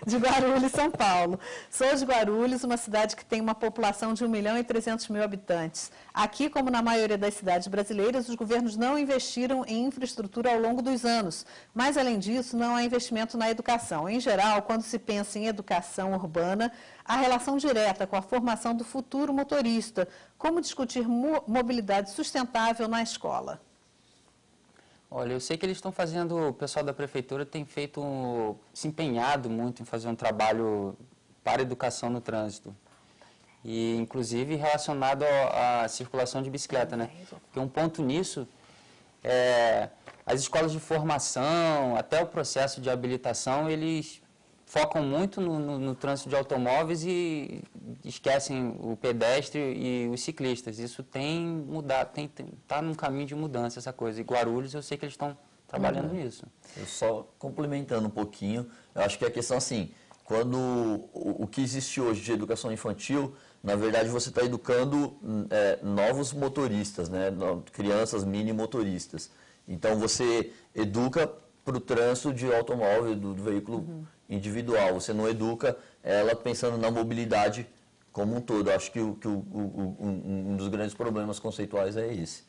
de Guarulhos, São Paulo. Sou de Guarulhos, uma cidade que tem uma população de 1.300.000 habitantes. Aqui, como na maioria das cidades brasileiras, os governos não investiram em infraestrutura ao longo dos anos. Mas, além disso, não há investimento na educação. Em geral, quando se pensa em educação urbana, há relação direta com a formação do futuro motorista. Como discutir mobilidade sustentável na escola? Olha, eu sei que eles estão fazendo, o pessoal da prefeitura tem se empenhado muito em fazer um trabalho para a educação no trânsito. E, inclusive, relacionado à circulação de bicicleta, né? Porque um ponto nisso as escolas de formação, até o processo de habilitação, eles focam muito no trânsito de automóveis e esquecem o pedestre e os ciclistas. Isso tem mudado, está num caminho de mudança essa coisa. E Guarulhos, eu sei que eles estão trabalhando nisso. Eu só complementando um pouquinho, eu acho que a questão assim, quando o que existe hoje de educação infantil, na verdade você está educando novos motoristas, né? Crianças mini motoristas. Então você educa para o trânsito de automóvel, do veículo individual. Você não educa ela pensando na mobilidade como um todo. Eu acho que um dos grandes problemas conceituais é esse.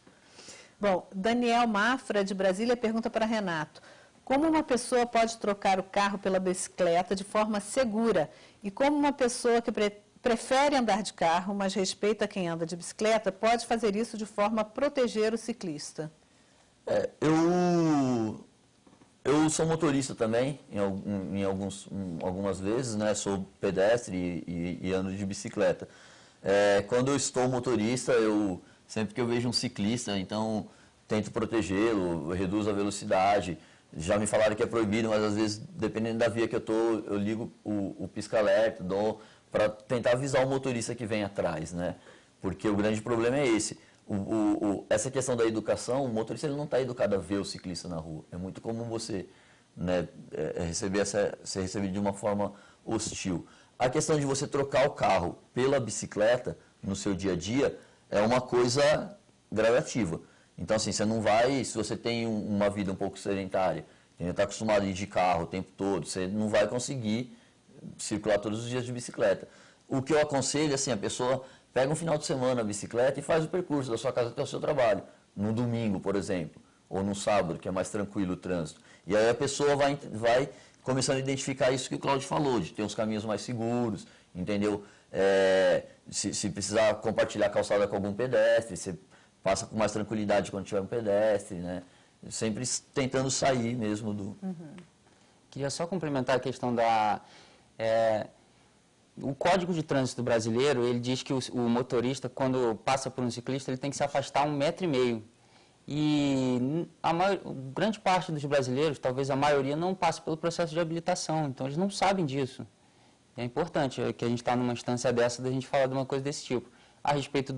Bom, Daniel Mafra, de Brasília, pergunta para Renato. Como uma pessoa pode trocar o carro pela bicicleta de forma segura? E como uma pessoa que prefere andar de carro, mas respeita quem anda de bicicleta, pode fazer isso de forma a proteger o ciclista? Eu sou motorista também, algumas vezes, né? Sou pedestre e ando de bicicleta. Quando eu estou motorista, sempre que eu vejo um ciclista, então tento protegê-lo, reduzo a velocidade. Já me falaram que é proibido, mas às vezes, dependendo da via que eu estou, eu ligo o pisca-alerta, para tentar avisar o motorista que vem atrás, né? Porque o grande problema é esse. Essa questão da educação, o motorista ele não está educado a ver o ciclista na rua. É muito comum você, né, ser recebido de uma forma hostil. A questão de você trocar o carro pela bicicleta no seu dia a dia é uma coisa gradativa. Então, assim, você não vai, se você tem uma vida um pouco sedentária, está acostumado a ir de carro o tempo todo, você não vai conseguir circular todos os dias de bicicleta. O que eu aconselho, assim, a pessoa pega um final de semana a bicicleta e faz o percurso da sua casa até o seu trabalho, no domingo, por exemplo, ou no sábado, que é mais tranquilo o trânsito. E aí a pessoa vai começando a identificar isso que o Cláudio falou, de ter uns caminhos mais seguros, entendeu? Se precisar compartilhar a calçada com algum pedestre, você passa com mais tranquilidade quando tiver um pedestre, né? Sempre tentando sair mesmo do... Queria só complementar a questão o Código de Trânsito brasileiro, ele diz que o motorista, quando passa por um ciclista, ele tem que se afastar 1,5 m. E grande parte dos brasileiros, talvez a maioria, não passa pelo processo de habilitação, então eles não sabem disso. É importante que a gente está numa instância dessa, da gente falar de uma coisa desse tipo. A respeito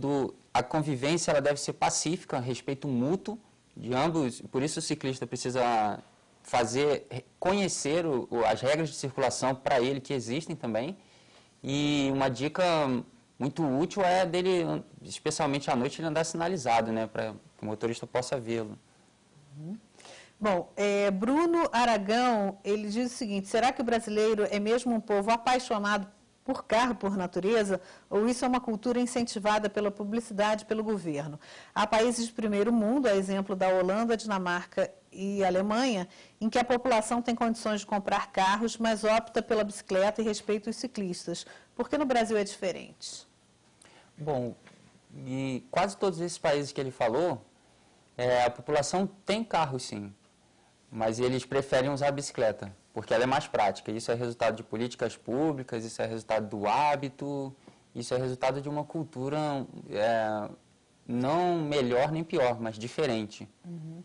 a convivência, ela deve ser pacífica, respeito mútuo de ambos, por isso o ciclista precisa conhecer as regras de circulação para ele que existem também. E uma dica muito útil é dele, especialmente à noite, ele andar sinalizado, né, para que o motorista possa vê-lo. Bom, Bruno Aragão, ele diz o seguinte, será que o brasileiro é mesmo um povo apaixonado por carro, por natureza, ou isso é uma cultura incentivada pela publicidade e pelo governo? Há países de primeiro mundo, a exemplo da Holanda, Dinamarca e Alemanha, em que a população tem condições de comprar carros, mas opta pela bicicleta e respeita os ciclistas. Por que no Brasil é diferente? Bom, em quase todos esses países que ele falou, a população tem carro sim, mas eles preferem usar a bicicleta, porque ela é mais prática. Isso é resultado de políticas públicas, isso é resultado do hábito Isso é resultado de uma cultura não melhor nem pior, mas diferente. Uhum.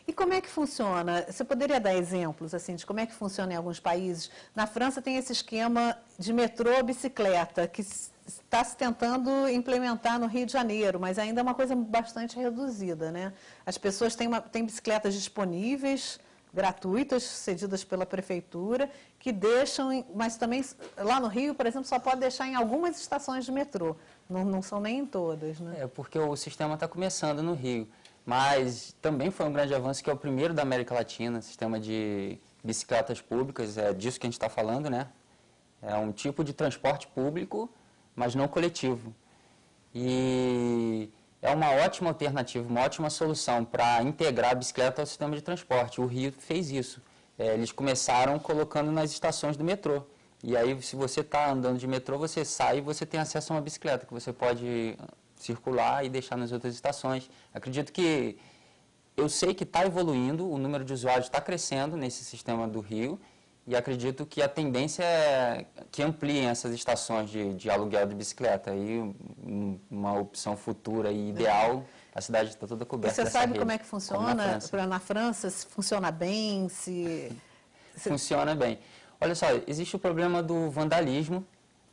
E como é que funciona? Você poderia dar exemplos assim, de como é que funciona em alguns países? Na França tem esse esquema de metrô-bicicleta, que está se tentando implementar no Rio de Janeiro, mas ainda é uma coisa bastante reduzida, né? As pessoas têm bicicletas disponíveis, gratuitas, cedidas pela prefeitura, que deixam, mas também lá no Rio, por exemplo, só pode deixar em algumas estações de metrô, não são nem em todas, né? É porque o sistema está começando no Rio. Mas também foi um grande avanço, que é o primeiro da América Latina, sistema de bicicletas públicas, é disso que a gente está falando, né? É um tipo de transporte público, mas não coletivo. E é uma ótima alternativa, uma ótima solução para integrar a bicicleta ao sistema de transporte. O Rio fez isso. Eles começaram colocando nas estações do metrô. E aí, se você está andando de metrô, você sai e você tem acesso a uma bicicleta, que você pode circular e deixar nas outras estações. Acredito que, eu sei que está evoluindo, o número de usuários está crescendo nesse sistema do Rio, e acredito que a tendência é que ampliem essas estações de aluguel de bicicleta. Aí, uma opção futura e ideal, a cidade está toda coberta Você dessa sabe rede, como é que funciona na França? Se funciona bem? Funciona bem. Olha só, existe o problema do vandalismo.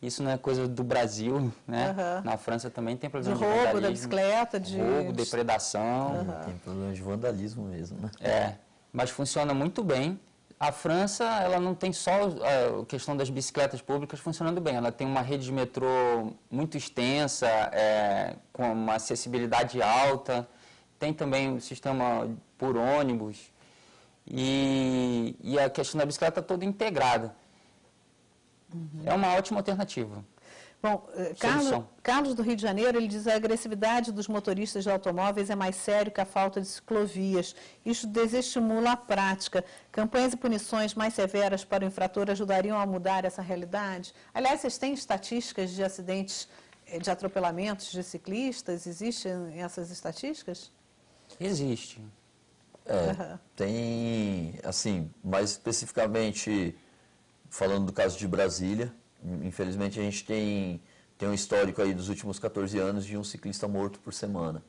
Isso não é coisa do Brasil, né? Uhum. Na França também tem problema de roubo da bicicleta, de roubo, depredação. Tem problema de vandalismo mesmo, né? Mas funciona muito bem. A França, ela não tem só a questão das bicicletas públicas funcionando bem. Ela tem uma rede de metrô muito extensa, com uma acessibilidade alta. Tem também o sistema por ônibus. E a questão da bicicleta toda integrada. Uhum. É uma ótima alternativa. Bom, Carlos do Rio de Janeiro, ele diz que a agressividade dos motoristas de automóveis é mais sério que a falta de ciclovias. Isso desestimula a prática. Campanhas e punições mais severas para o infrator ajudariam a mudar essa realidade? Aliás, vocês têm estatísticas de acidentes, de atropelamentos de ciclistas? Existem essas estatísticas? Existe. Tem, assim, mais especificamente, falando do caso de Brasília, infelizmente a gente tem um histórico aí dos últimos 14 anos de um ciclista morto por semana,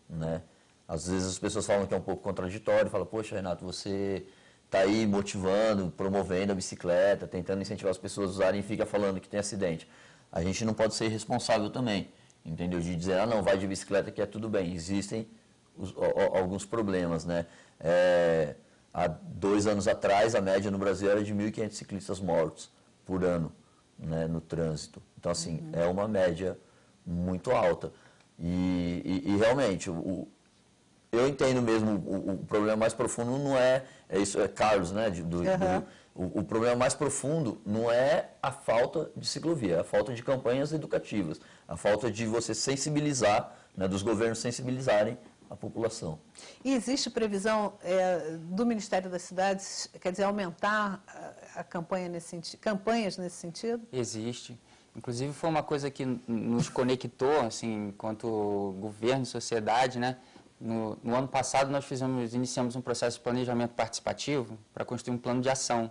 né? Às vezes as pessoas falam que é um pouco contraditório, falam, poxa, Renato, você está aí motivando, promovendo a bicicleta, tentando incentivar as pessoas a usarem e fica falando que tem acidente. A gente não pode ser irresponsável também, entendeu? De dizer, não, vai de bicicleta que é tudo bem. Existem alguns problemas, né? Há 2 anos atrás, a média no Brasil era de 1.500 ciclistas mortos por ano, né, no trânsito. Então, assim, é uma média muito alta. E realmente, eu entendo mesmo, o problema mais profundo não isso é Carlos, né, o problema mais profundo não é a falta de ciclovia, é a falta de campanhas educativas, a falta de você sensibilizar, né, dos governos sensibilizarem a população. E existe previsão do Ministério das Cidades, quer dizer, aumentar a campanha campanhas nesse sentido? Existe. Inclusive foi uma coisa que nos conectou, assim, enquanto governo e sociedade, né? No ano passado nós iniciamos um processo de planejamento participativo para construir um plano de ação.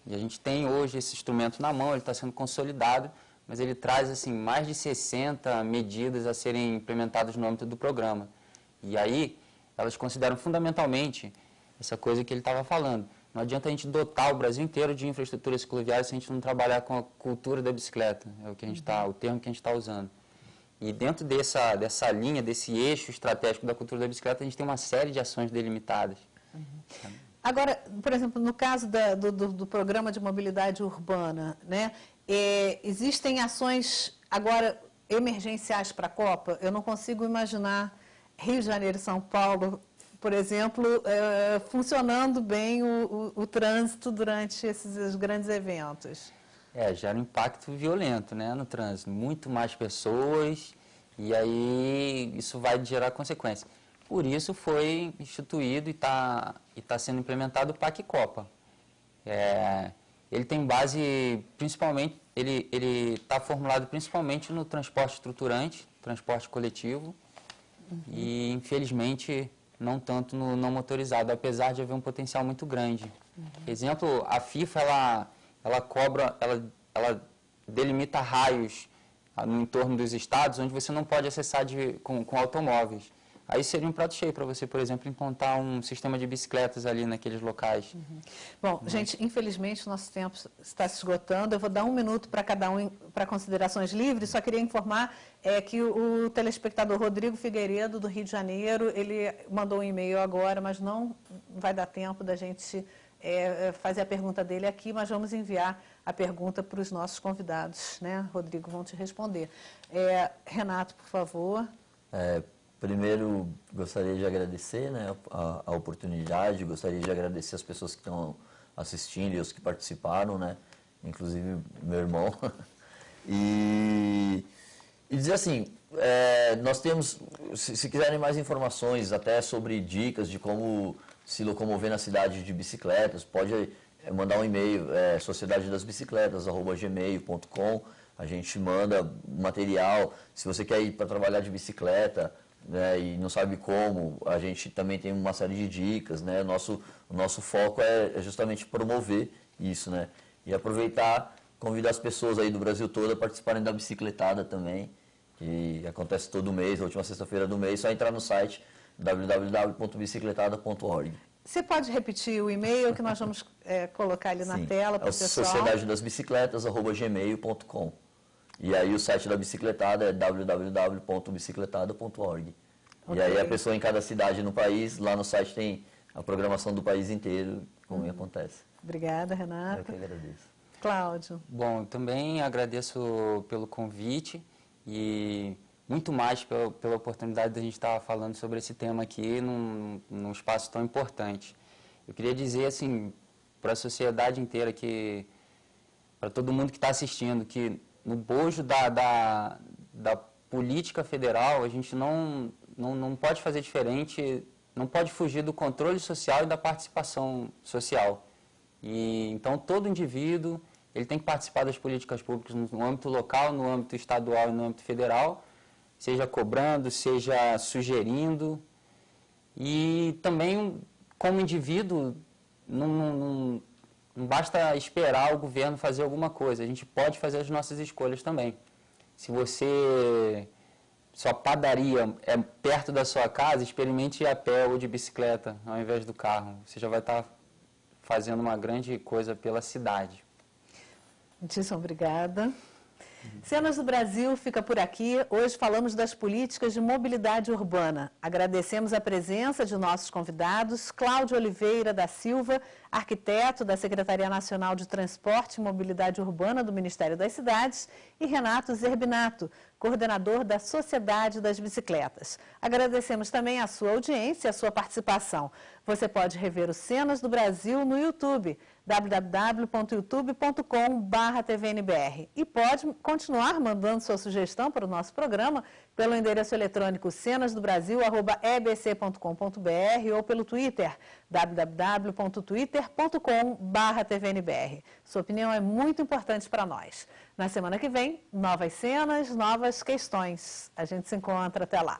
E a gente tem hoje esse instrumento na mão, ele está sendo consolidado, mas ele traz, assim, mais de 60 medidas a serem implementadas no âmbito do programa. E aí, elas consideram fundamentalmente essa coisa que ele estava falando. Não adianta a gente dotar o Brasil inteiro de infraestrutura cicloviária se a gente não trabalhar com a cultura da bicicleta, é o que a gente o termo que a gente está usando. E dentro dessa linha, desse eixo estratégico da cultura da bicicleta, a gente tem uma série de ações delimitadas. Agora, por exemplo, no caso do programa de mobilidade urbana, né, existem ações agora emergenciais para a Copa? Eu não consigo imaginar Rio de Janeiro e São Paulo, por exemplo, funcionando bem o trânsito durante esses grandes eventos. Gera um impacto violento, né, no trânsito. Muito mais pessoas e aí isso vai gerar consequências. Por isso foi instituído e tá sendo implementado o PAC Copa. Ele tem base, principalmente, ele está formulado principalmente no transporte estruturante, transporte coletivo, e infelizmente não tanto no não motorizado, apesar de haver um potencial muito grande. Exemplo, a FIFA ela delimita raios no entorno dos estados, onde você não pode acessar com automóveis. Aí seria um prato cheio para você, por exemplo, implantar um sistema de bicicletas ali naqueles locais. Bom, gente, infelizmente o nosso tempo está se esgotando. Eu vou dar 1 minuto para cada um para considerações livres. Só queria informar que o telespectador Rodrigo Figueiredo, do Rio de Janeiro, ele mandou um e-mail agora, mas não vai dar tempo da gente fazer a pergunta dele aqui, mas vamos enviar a pergunta para os nossos convidados, né? Rodrigo, vão te responder. Renato, por favor. Primeiro, gostaria de agradecer, né, a oportunidade, gostaria de agradecer as pessoas que estão assistindo e os que participaram, né, inclusive meu irmão. E dizer assim, nós temos, se quiserem mais informações, até sobre dicas de como se locomover na cidade de bicicletas, pode mandar um e-mail, sociedadedasbicicletas@gmail.com. A gente manda material. Se você quer ir para trabalhar de bicicleta, né, e não sabe como, a gente também tem uma série de dicas, né? O nosso foco é justamente promover isso, né? E aproveitar, convidar as pessoas aí do Brasil todo a participarem da bicicletada também, que acontece todo mês, a última sexta-feira do mês, só entrar no site www.bicicletada.org. Você pode repetir o e-mail que nós vamos colocar ali na tela para o pessoal? sociedadedasbicicletas@gmail.com. E aí o site da bicicletada é www.bicicletada.org. E aí a pessoa em cada cidade no país, lá no site tem a programação do país inteiro, como acontece. Obrigada, Renato. Eu que agradeço. Cláudio. Bom, também agradeço pelo convite e muito mais pela oportunidade de a gente estar falando sobre esse tema aqui num espaço tão importante. Eu queria dizer, assim, para a sociedade inteira, para todo mundo que está assistindo, que no bojo da política federal, a gente não pode fazer diferente, não pode fugir do controle social e da participação social. E, então, todo indivíduo ele tem que participar das políticas públicas no âmbito local, no âmbito estadual e no âmbito federal, seja cobrando, seja sugerindo. E também, como indivíduo, não basta esperar o governo fazer alguma coisa, a gente pode fazer as nossas escolhas também. Se sua padaria é perto da sua casa, experimente ir a pé ou de bicicleta ao invés do carro. Você já vai estar fazendo uma grande coisa pela cidade. Muitíssimo obrigada. Cenas do Brasil fica por aqui. Hoje falamos das políticas de mobilidade urbana. Agradecemos a presença de nossos convidados, Cláudio Oliveira da Silva, arquiteto da Secretaria Nacional de Transporte e Mobilidade Urbana do Ministério das Cidades, e Renato Zerbinato, coordenador da Sociedade das Bicicletas. Agradecemos também a sua audiência e a sua participação. Você pode rever os Cenas do Brasil no YouTube, www.youtube.com/tvnbr. E pode continuar mandando sua sugestão para o nosso programa pelo endereço eletrônico cenasdobrazil@ebc.com.br ou pelo Twitter, www.twitter.com/tvnbr. Sua opinião é muito importante para nós. Na semana que vem, novas cenas, novas questões. A gente se encontra até lá.